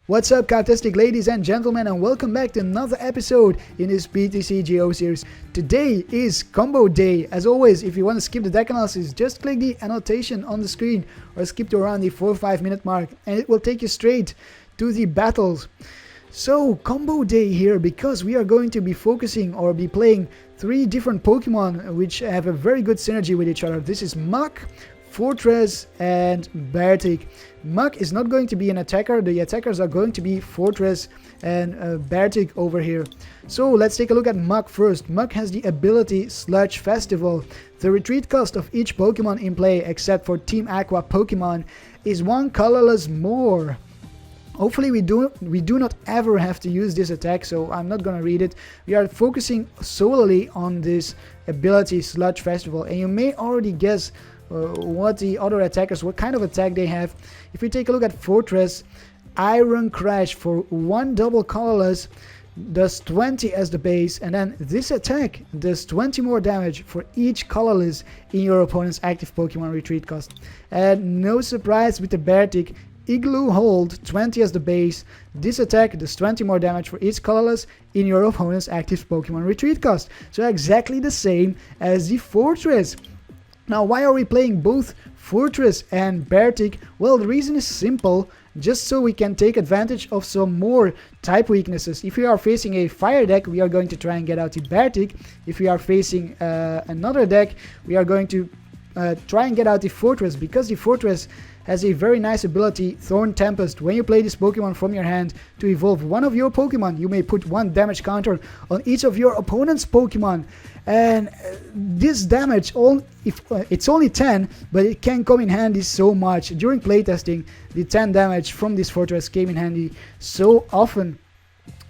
What's up, Karptastic ladies and gentlemen, and welcome back to another episode in this PTCGO series. Today is combo day. As always, if you want to skip the deck analysis, just click the annotation on the screen or skip to around the 4 or 5 minute mark and it will take you straight to the battles. So, combo day here because we are going to be focusing or be playing 3 different Pokemon which have a very good synergy with each other. This is Muk, Foretress and Beartic. Muk is not going to be an attacker, the attackers are going to be Forretress and Beartic over here. So let's take a look at Muk first. Muk has the ability Sludge Festival. The retreat cost of each Pokemon in play except for Team Aqua Pokemon is 1 colorless more. Hopefully we do not ever have to use this attack, so I'm not gonna read it. We are focusing solely on this ability Sludge Festival, and you may already guess what the other attackers, what kind of attack they have. If we take a look at Fortress, Iron Crash for 1 double colorless does 20 as the base, and then this attack does 20 more damage for each colorless in your opponent's active Pokemon retreat cost. And no surprise with the Beartic, Igloo Hold 20 as the base. This attack does 20 more damage for each colorless in your opponent's active Pokemon retreat cost. So exactly the same as the Fortress. Now, why are we playing both Fortress and Beartic? Well, the reason is simple, just so we can take advantage of some more type weaknesses. If we are facing a fire deck, we are going to try and get out the Beartic. If we are facing another deck, we are going to try and get out the Fortress, because the Fortress has a very nice ability, Thorn Tempest. When you play this Pokemon from your hand to evolve one of your Pokemon, you may put 1 damage counter on each of your opponent's Pokemon. And this damage, it's only 10, but it can come in handy so much. During playtesting, the 10 damage from this Fortress came in handy so often.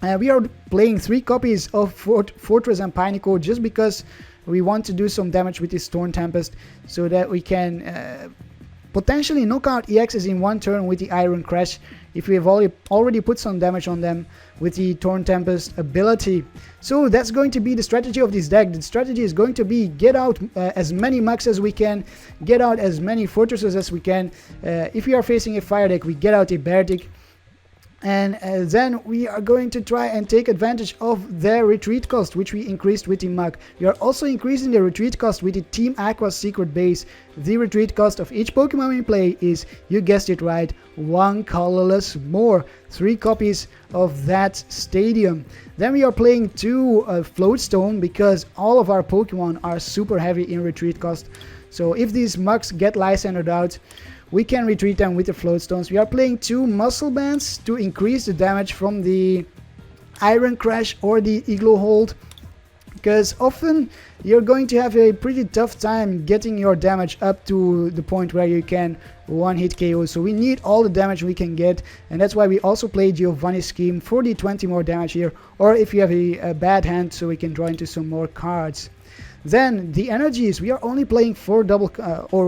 We are playing 3 copies of Fortress and Pineco just because we want to do some damage with this Thorn Tempest so that we can potentially knock out EXs in 1 turn with the Iron Crash if we have already put some damage on them with the Thorn Tempest ability. So that's going to be the strategy of this deck. The strategy is going to be get out as many Muks as we can, get out as many Fortresses as we can. If we are facing a fire deck, we get out a Beartic. And then we are going to try and take advantage of their retreat cost, which we increased with the Muk. We are also increasing the retreat cost with the Team Aqua secret base. The retreat cost of each Pokemon we play is, you guessed it right, 1 colorless more. 3 copies of that stadium. Then we are playing 2 Floatstone because all of our Pokemon are super heavy in retreat cost. So if these Muks get Lysandered out, we can retreat them with the Floatstones. We are playing 2 Muscle Bands to increase the damage from the Iron Crash or the Igloo Hold, because often you're going to have a pretty tough time getting your damage up to the point where you can 1-hit KO. So we need all the damage we can get, and that's why we also play Giovanni's Scheme for the 20 more damage here, or if you have a bad hand, so we can draw into some more cards. Then the energies, we are only playing 4 double,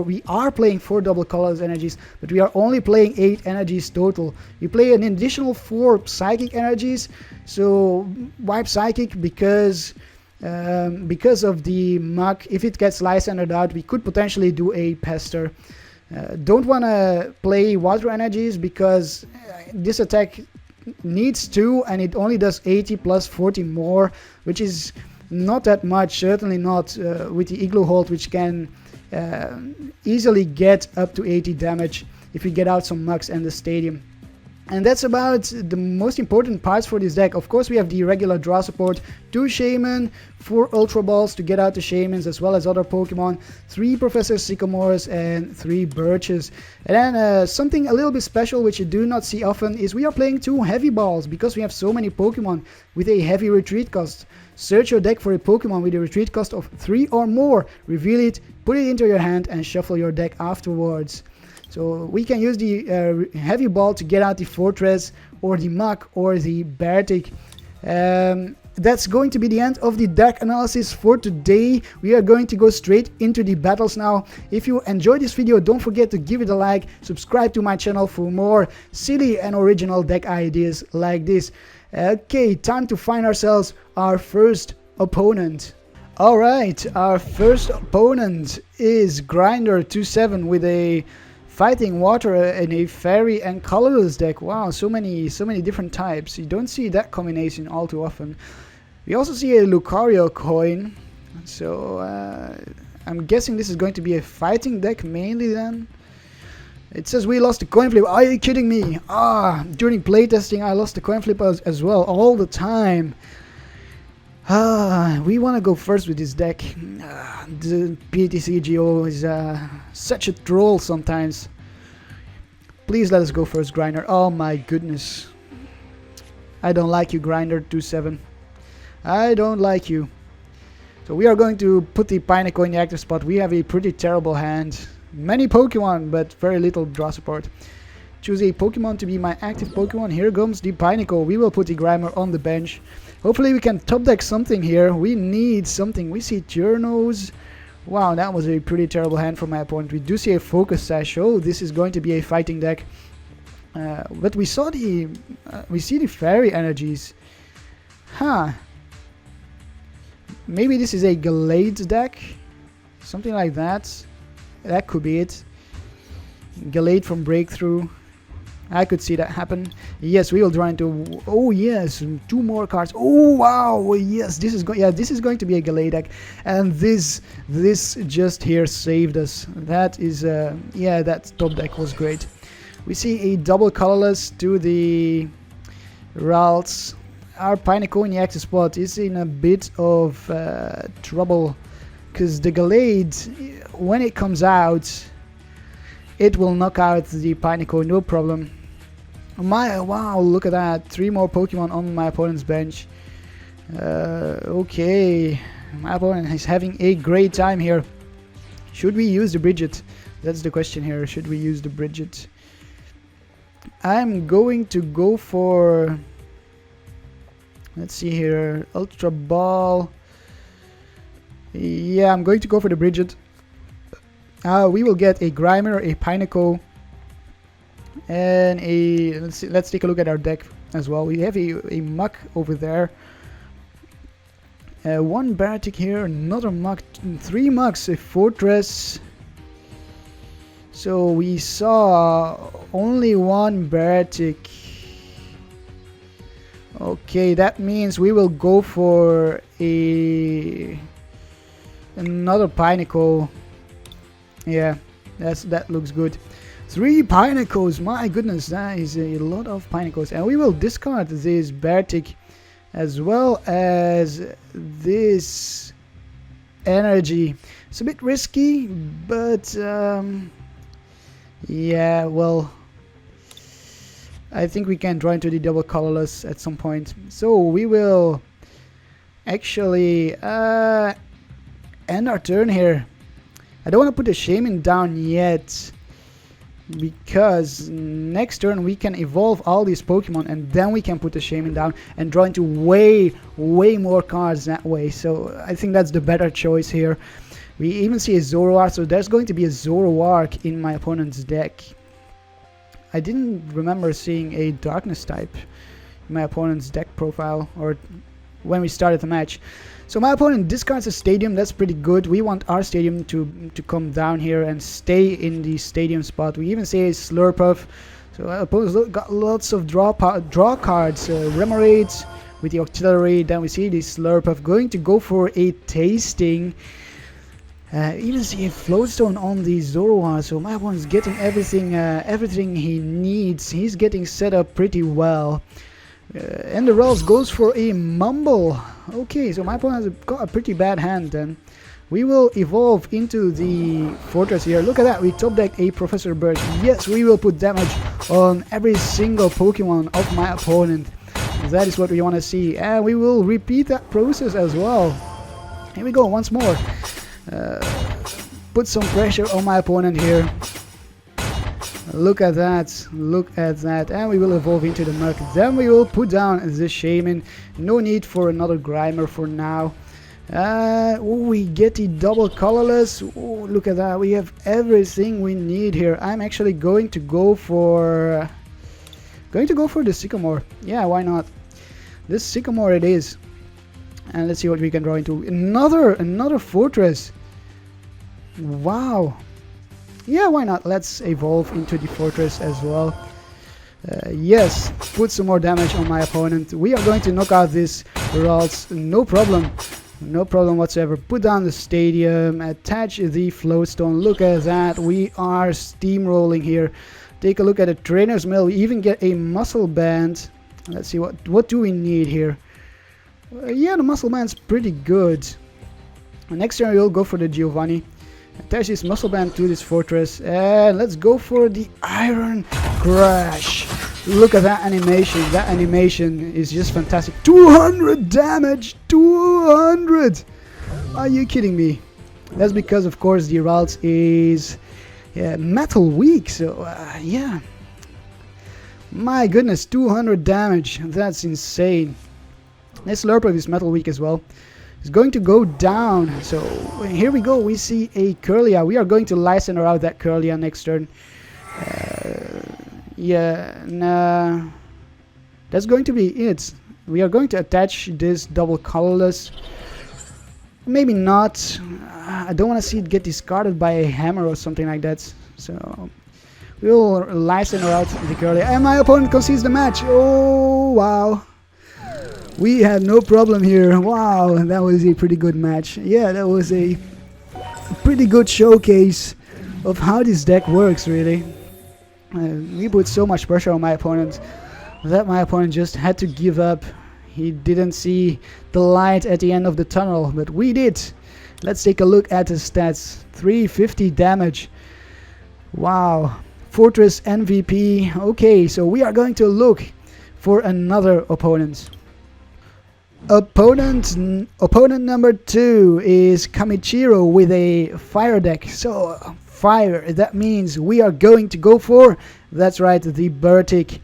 we are playing 4 double colors energies, but we are only playing 8 energies total. We play an additional 4 psychic energies. So wipe psychic because of the Muk. If it gets Lysandered out, we could potentially do a Pester. Don't want to play water energies because this attack needs 2 and it only does 80 plus 40 more, which is not that much, certainly not with the Igloo Hold, which can easily get up to 80 damage if we get out some Muks and the stadium. And that's about the most important parts for this deck. Of course, we have the regular draw support, 2 Shaymin, 4 Ultra Balls to get out the Shaymins as well as other Pokemon, 3 Professor Sycamores and 3 Birches. And then something a little bit special which you do not see often is we are playing 2 Heavy Balls because we have so many Pokemon with a heavy retreat cost. Search your deck for a Pokemon with a retreat cost of 3 or more, reveal it, put it into your hand and shuffle your deck afterwards. So we can use the Heavy Ball to get out the Fortress or the Muk or the Beartic. That's going to be the end of the deck analysis for today. We are going to go straight into the battles now. If you enjoyed this video, don't forget to give it a like, subscribe to my channel for more silly and original deck ideas like this. Okay, time to find ourselves our first opponent. Alright, our first opponent is Grinder27 with a fighting water in a fairy and colorless deck. Wow, so many different types. You don't see that combination all too often. We also see a Lucario coin. So I'm guessing this is going to be a fighting deck mainly then. It says we lost the coin flip. Are you kidding me? During playtesting I lost the coin flip as well all the time. We want to go first with this deck. The PTCGO is such a troll sometimes. Please let us go first, Grinder. Oh my goodness. I don't like you, Grinder 27. I don't like you. So we are going to put the Pineco in the active spot. We have a pretty terrible hand. Many Pokemon, but very little draw support. Choose a Pokemon to be my active Pokemon. Here comes the Pineco. We will put the Grimer on the bench. Hopefully we can top deck something here. We need something. We see Journos. Wow, that was a pretty terrible hand from my opponent. We do see a Focus Sash. Oh, this is going to be a fighting deck. But we saw the... we see the Fairy energies. Huh. Maybe this is a Gallade deck. Something like that. That could be it. Gallade from Breakthrough. I could see that happen. Yes, we will try into... Oh yes, 2 more cards. Oh wow, yes, this is going to be a Gallade deck, and this just here saved us. That is yeah, that top deck was great. We see a double colorless to the Ralts. Our Pineco in the active spot is in a bit of trouble because the Gallade, when it comes out, it will knock out the Pineco, no problem. Wow, look at that. 3 more Pokemon on my opponent's bench. Okay. My opponent is having a great time here. Should we use the Bridget? That's the question here. Should we use the Bridget? I'm going to go for... Let's see here. Ultra Ball. Yeah, I'm going to go for the Bridget. We will get a Grimer, a Pineco, and a... Let's take a look at our deck as well. We have a Muck over there. 1 Beartic here, another Muck, 3 Mucks, a Fortress. So we saw only 1 Beartic. Okay, that means we will go for another Pineco. Yeah, that looks good. 3 Pinecos, my goodness, that is a lot of Pinecos. And we will discard this Beartic as well as this energy. It's a bit risky, but yeah, well, I think we can draw into the double colorless at some point. So we will actually end our turn here. I don't want to put the Shaymin down yet, because next turn we can evolve all these Pokemon and then we can put the Shaymin down and draw into way more cards that way. So I think that's the better choice here. We even see a Zoroark, so there's going to be a Zoroark in my opponent's deck. I didn't remember seeing a Darkness type in my opponent's deck profile or when we started the match. So my opponent discards a Stadium. That's pretty good. We want our Stadium to come down here and stay in the Stadium spot. We even see a Slurpuff. So our opponent got lots of draw cards. Remoraid with the Octillery. Then we see the Slurpuff going to go for a Tasting. Even see a Floatstone on the Zoroark. So my opponent is getting everything he needs. He's getting set up pretty well. And the Ralts goes for a Mumble. Okay, so my opponent has got a pretty bad hand then. We will evolve into the Fortress here. Look at that, we top decked a Professor Birch. Yes, we will put damage on every single Pokemon of my opponent. That is what we want to see. And we will repeat that process as well. Here we go, once more. Put some pressure on my opponent here. Look at that, and we will evolve into the Muck. Then we will put down the Shaymin. No need for another Grimer for now. We get the double colorless. Oh, look at that, we have everything we need here. I'm actually going to go for the Sycamore. Yeah, why not? This Sycamore it is. And let's see what we can draw into. Another Fortress. Wow. Yeah, why not? Let's evolve into the Fortress as well. Yes, put some more damage on my opponent. We are going to knock out this Ralts, no problem. No problem whatsoever. Put down the stadium, attach the floatstone. Look at that, we are steamrolling here. Take a look at the trainer's mill. We even get a muscle band. Let's see, what do we need here? Yeah, the muscle band's pretty good. Next turn we'll go for the Giovanni. Attach this muscle band to this Fortress. And let's go for the Iron Crash. Look at that animation. That animation is just fantastic. 200 damage! 200! Are you kidding me? That's because, of course, the Ralts is metal weak. So, yeah. My goodness, 200 damage. That's insane. This Slurper is metal weak as well. It's going to go down. So here we go. We see a Kirlia. We are going to license out that Kirlia next turn. Yeah, nah. That's going to be it. We are going to attach this double colorless. Maybe not. I don't want to see it get discarded by a hammer or something like that. So we'll license out the Kirlia. And my opponent concedes the match. Oh, wow. We had no problem here. Wow, that was a pretty good match. Yeah, that was a pretty good showcase of how this deck works, really. We put so much pressure on my opponent that my opponent just had to give up. He didn't see the light at the end of the tunnel, but we did. Let's take a look at his stats. 350 damage. Wow. Fortress MVP. Okay, so we are going to look for another opponent. Opponent number 2 is Kamichiro with a fire deck. So fire, that means we are going to go for, that's right, the Beartic.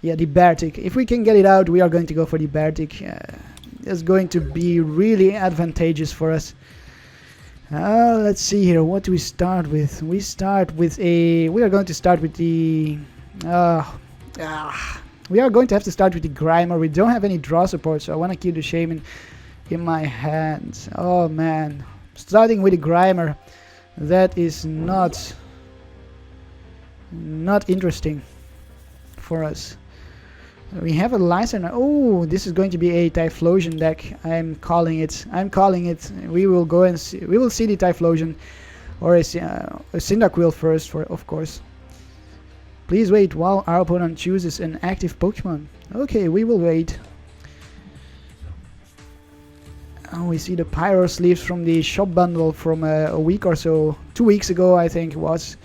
Yeah, the Beartic. If we can get it out, we are going to go for the Beartic. It's going to be really advantageous for us. Let's see here, what do we start with? We are going to start with the we are going to have to start with the Grimer. We don't have any draw support, so I want to keep the Shaymin in my hands. Oh man, starting with the Grimer, that is not interesting for us. We have a Lysander. Oh, this is going to be a Typhlosion deck. I'm calling it. We will go and see. We will see the Typhlosion or a Cyndaquil first, of course. Please wait while our opponent chooses an active Pokemon. Okay, we will wait. Oh, we see the Pyro sleeves from the shop bundle from a week or so. 2 weeks ago, I think it was.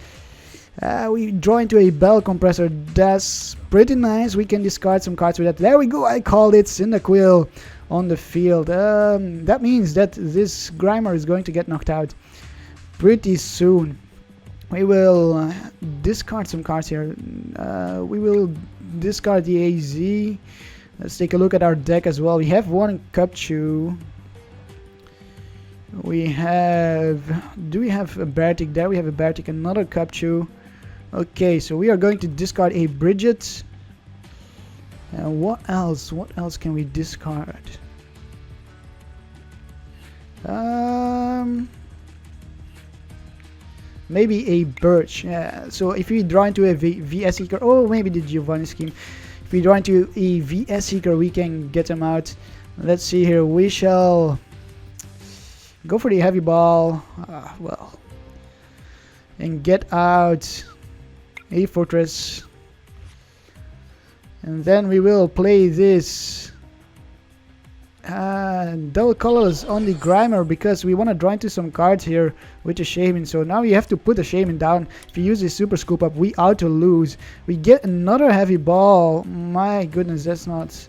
We draw into a Bell Compressor. That's pretty nice. We can discard some cards with that. There we go. I called it. Cyndaquil on the field. That means that this Grimer is going to get knocked out pretty soon. We will discard some cards here. We will discard the AZ. Let's take a look at our deck as well. We have one Cupchew. We have... Do we have a Beartic? There we have a Beartic, another Cupchew. Okay, so we are going to discard a Bridget. What else? What else can we discard? Maybe a Birch. So if we draw into a VS Seeker, oh, maybe the Giovanni scheme. If we draw into a VS Seeker, we can get them out. Let's see here. We shall go for the Heavy Ball. Well, and get out a Fortress. And then we will play this double colors on the Grimer because we want to draw into some cards here with the Shaymin. So now you have to put the Shaymin down. If you use the Super Scoop Up, we auto lose. We get another Heavy Ball. My goodness, that's not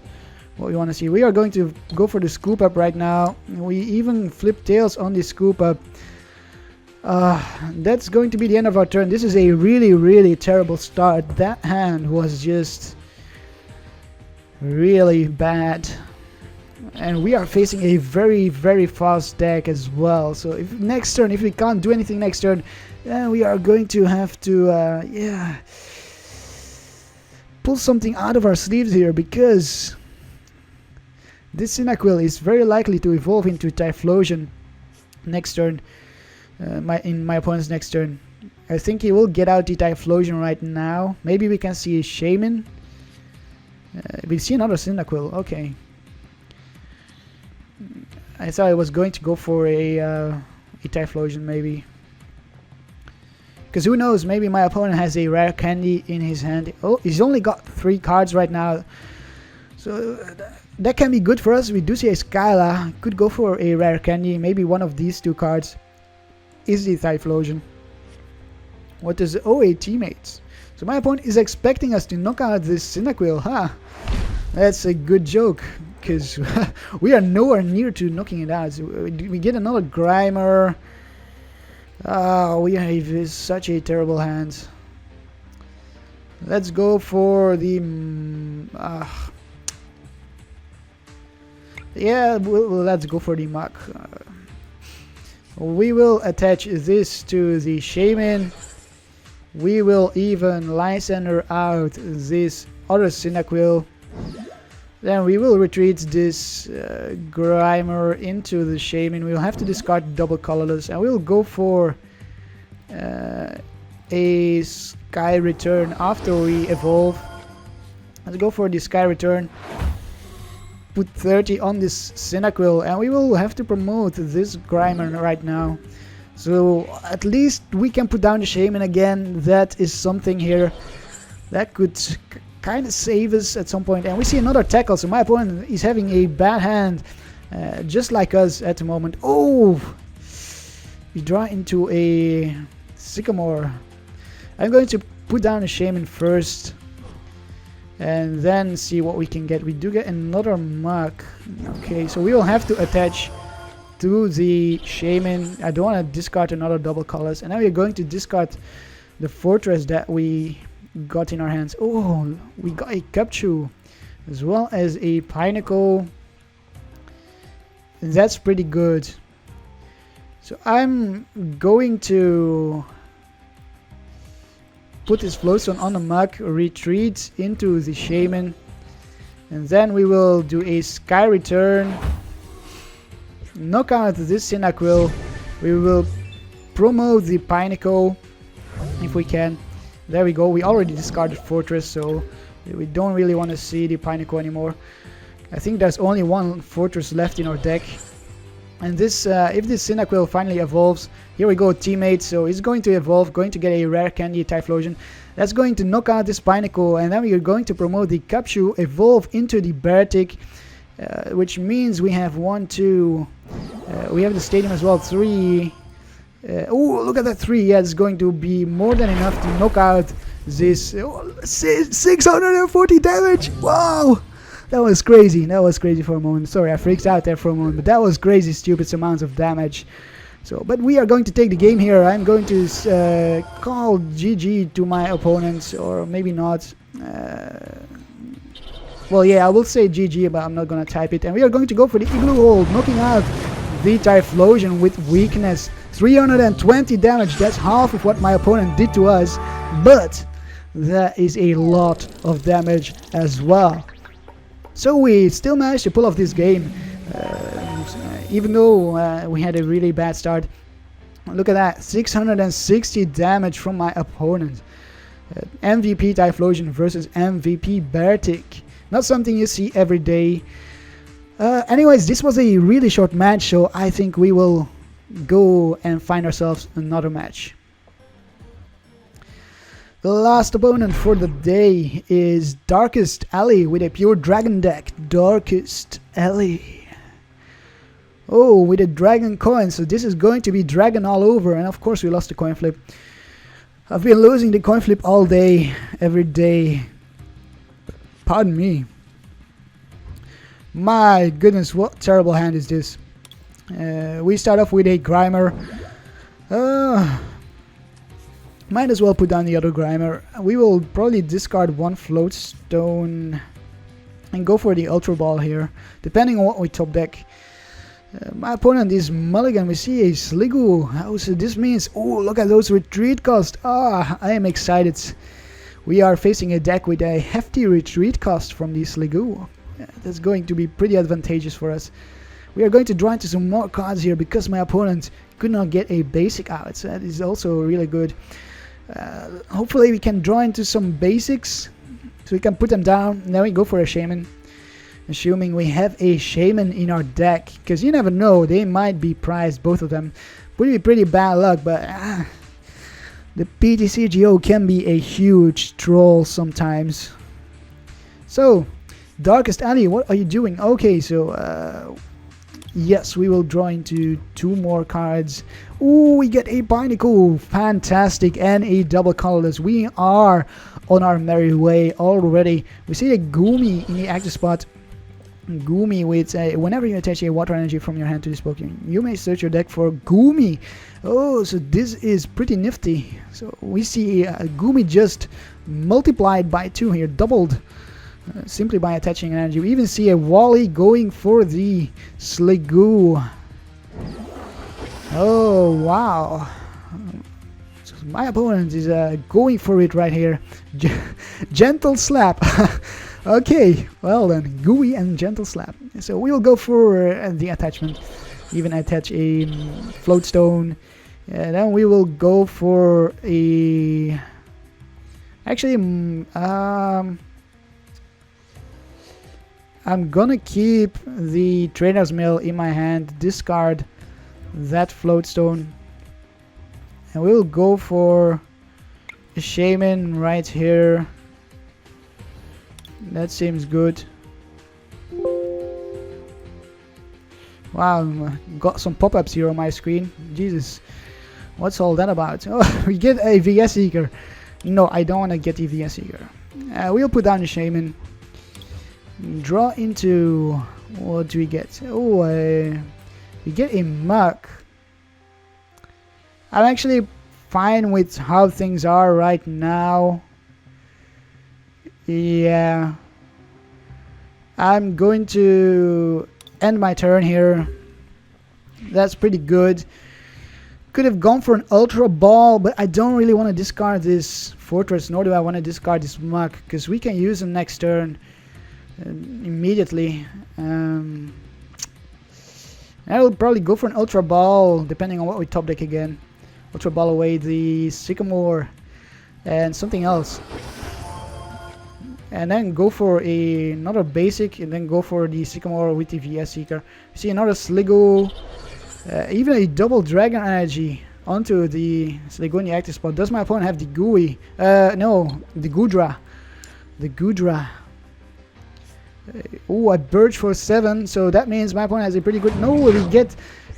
what we want to see. We are going to go for the Scoop Up right now. We even flip tails on the Scoop Up. That's going to be the end of our turn. This is a really, really terrible start. That hand was just really bad. And we are facing a very, very fast deck as well. So if next turn, if we can't do anything next turn, then we are going to have to, pull something out of our sleeves here, because this Cyndaquil is very likely to evolve into Typhlosion next turn. in my opponent's next turn. I think he will get out the Typhlosion right now. Maybe we can see a Shaymin. We see another Cyndaquil. Okay. I thought I was going to go for a Typhlosion maybe. Because who knows, maybe my opponent has a rare candy in his hand. Oh, he's only got 3 cards right now. So that can be good for us. We do see a Skyla. Could go for a rare candy. Maybe one of these 2 cards is the Typhlosion. What is... Oh, a teammates. So my opponent is expecting us to knock out this Cyndaquil. Huh? That's a good joke. Because we are nowhere near to knocking it out. So we get another Grimer. We have such a terrible hand. Let's go for the... yeah, let's go for the Mach. We will attach this to the Shaymin. We will even Lysander out this other Cyndaquil. Then we will retreat this Grimer into the Shaymin. We will have to discard double colorless, and we will go for a Sky Return after we evolve. Let's go for the Sky Return. Put 30 on this Cyndaquil, and we will have to promote this Grimer right now. So at least we can put down the Shaymin again. That is something here that could kind of save us at some point. And we see another tackle, so my opponent is having a bad hand, just like us at the moment. Oh, we draw into a Sycamore. I'm going to put down a Shaymin first and then see what we can get. We do get another Mach. Okay, so we will have to attach to the Shaymin. I don't want to discard another double colors, and now we're going to discard the Fortress that we got in our hands. Oh, we got a Capchu as well as a Pinnacle. That's pretty good. So I'm going to put this Floatstone on the Mach, retreat into the Shaymin, and then we will do a Sky Return, knock out this Cyndaquil. We will promote the Pinnacle if we can. There we go. We already discarded Fortress, so we don't really want to see the Pinnacle anymore. I think there's only one Fortress left in our deck. And this, if this Cyndaquil finally evolves, here we go, teammates. So it's going to evolve, going to get a rare candy Typhlosion. That's going to knock out this Pinnacle, and then we are going to promote the Capchu, evolve into the Beartic, which means we have 1, 2. We have the Stadium as well, 3. Oh, look at that 3. Yeah, it's going to be more than enough to knock out this 640 damage. Wow, that was crazy. That was crazy for a moment. Sorry, I freaked out there for a moment, but that was crazy stupid amounts of damage. So, but we are going to take the game here. I'm going to call GG to my opponents, or maybe not. Well, yeah, I will say GG, but I'm not going to type it. And we are going to go for the Igloo Hold, knocking out the Typhlosion with weakness. 320 damage, that's half of what my opponent did to us, but that is a lot of damage as well. So we still managed to pull off this game, even though we had a really bad start. Look at that, 660 damage from my opponent. MVP Typhlosion versus MVP Beartic. Not something you see every day. Anyways, this was a really short match, so I think we will go and find ourselves another match. The last opponent for the day is Darkest Alley with a pure dragon deck. Darkest Alley. Oh, with a dragon coin, so this is going to be dragon all over, and of course we lost the coin flip. I've been losing the coin flip all day, every day. Pardon me. My goodness, what terrible hand is this? We start off with a Grimer. Might as well put down the other Grimer. We will probably discard one Floatstone and go for the Ultra Ball here, depending on what we top deck. My opponent is mulligan. We see a Sliggoo. So this means, oh, look at those retreat costs. I am excited. We are facing a deck with a hefty retreat cost from the Sliggoo. That's going to be pretty advantageous for us. We are going to draw into some more cards here because my opponent could not get a basic out. So that is also really good. Hopefully we can draw into some basics so we can put them down. Then we go for a Shaymin. Assuming we have a Shaymin in our deck, because you never know, they might be prized, both of them. Would be pretty bad luck, but the PTCGO can be a huge troll sometimes. So, Darkest Alley, what are you doing? Okay, so yes, we will draw into 2 more cards. Ooh, we get a Pinnacle, fantastic, and a double colorless. We are on our merry way already. We see the Goomy in the active spot. Goomy with whenever you attach a water energy from your hand to this Pokemon, you may search your deck for Goomy. Oh, so this is pretty nifty. So we see Goomy just multiplied by 2 here, doubled simply by attaching an energy. We even see a Wally going for the Sliggoo. Oh wow. So my opponent is going for it right here. Gentle slap. Okay, well then, Gooey and Gentle Slap. So we will go for the attachment, even attach a Float Stone, and then we will go for a... Actually, I'm gonna keep the Trainer's Mail in my hand, discard that Float Stone, and we will go for a Shaymin right here. That seems good. Wow, got some pop-ups here on my screen. Jesus, what's all that about? Oh, we get a VS Seeker. No, I don't want to get a VS Seeker. We'll put down the Shaymin. Draw into... What do we get? Oh, we get a Muck. I'm actually fine with how things are right now. Yeah, I'm going to end my turn here. That's pretty good. Could have gone for an Ultra Ball, but I don't really want to discard this Fortress, nor do I want to discard this Muck, because we can use them next turn immediately. I will probably go for an Ultra Ball, depending on what we top deck again. Ultra Ball away the Sycamore and something else. And then go for another basic, and then go for the Sycamore with the VS Seeker. See another Sliggoo, even a double Dragon Energy onto the Sliggoo in the active spot. Does my opponent have the Gooey? No, the Goodra. The Goodra. Oh, a Birch for 7, so that means my opponent has a pretty good... No,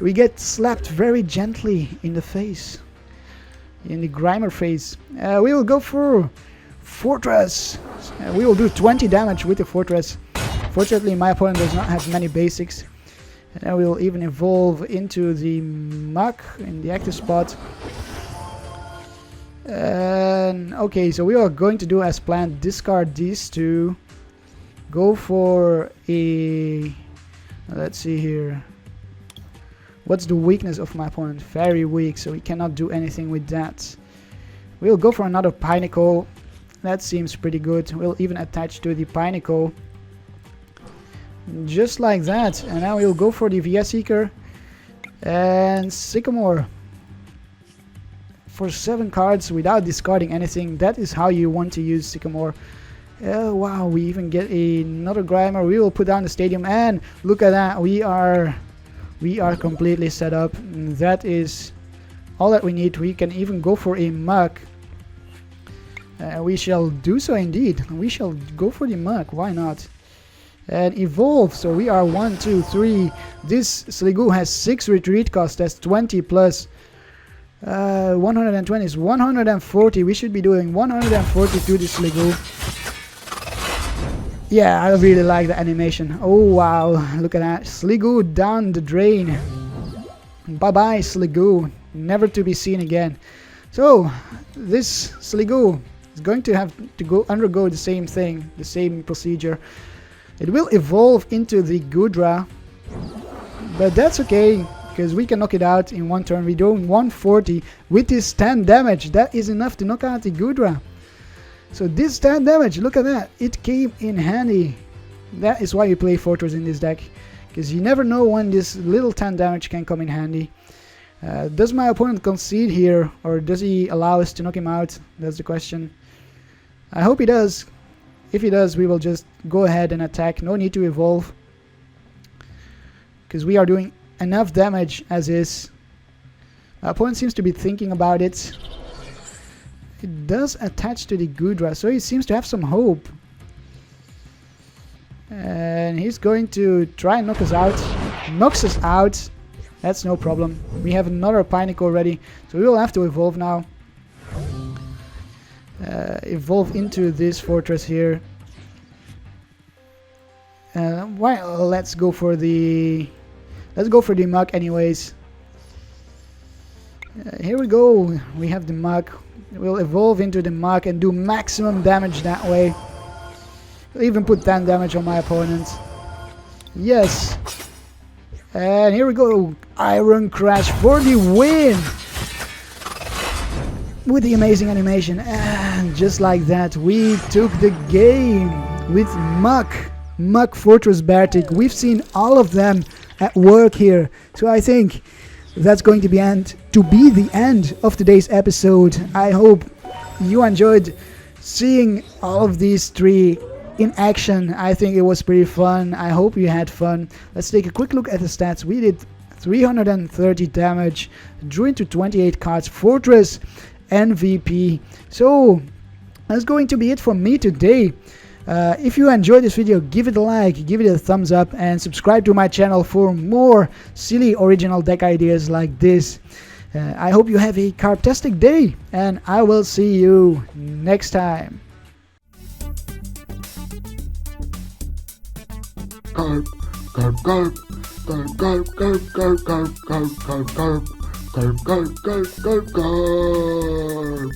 we get slapped very gently in the face. In the Grimer face. We will go for Forretress. We will do 20 damage with the Forretress. Fortunately, my opponent does not have many basics. And then we will even evolve into the Muck in the active spot. And okay, so we are going to do as planned. Discard these 2. Go for a... Let's see here. What's the weakness of my opponent? Very weak, so we cannot do anything with that. We'll go for another Pinnacle. That seems pretty good. We'll even attach to the Pinnacle. Just like that. And now we'll go for the VS Seeker. And Sycamore. For 7 cards without discarding anything. That is how you want to use Sycamore. Oh wow, we even get another Grimer. We will put down the Stadium. And look at that. We are completely set up. That is all that we need. We can even go for a Muck. We shall do so indeed. We shall go for the Muck. Why not? And evolve. So we are 1, 2, 3. This Sliggoo has 6 retreat cost. That's 20 plus 120 is 140. We should be doing 140 to this Sliggoo. Yeah, I really like the animation. Oh wow, look at that. Sliggoo down the drain. Bye bye Sliggoo. Never to be seen again. So this Sliggoo is going to have to undergo the same thing, the same procedure. It will evolve into the Goodra, but that's okay because we can knock it out in 1 turn. We're doing 140 with this 10 damage. That is enough to knock out the Goodra. So this 10 damage, look at that. It came in handy. That is why you play Fortress in this deck, because you never know when this little 10 damage can come in handy. Does my opponent concede here, or does he allow us to knock him out? That's the question. I hope he does. If he does, we will just go ahead and attack. No need to evolve, because we are doing enough damage as is. My opponent seems to be thinking about it. It does attach to the Goodra, so he seems to have some hope. And he's going to try and knock us out. Knocks us out. That's no problem. We have another Pinnacle already, so we will have to evolve now. Evolve into this Fortress here. Well, let's go for the mug anyways. Here we go. We have the mug. We'll evolve into the mug and do maximum damage that way. We'll even put 10 damage on my opponent. Yes. And here we go. Iron Crash for the win. With the amazing animation. And just like that, we took the game with Muk Fortress Beartic. We've seen all of them at work here. So I think that's going to be the end of today's episode. I hope you enjoyed seeing all of these three in action. I think it was pretty fun. I hope you had fun. Let's take a quick look at the stats. We did 330 damage, drew into 28 cards, Fortress MVP. So that's going to be it for me today. If you enjoyed this video, give it a like, give it a thumbs up, and subscribe to my channel for more silly original deck ideas like this. I hope you have a Karptastic day, and I will see you next time. Karp, Karp, Karp, Karp, Karp, Karp, Karp, Karp, Karp, Karp, Karp, Karp, Karp, Karp, Karp, Karp.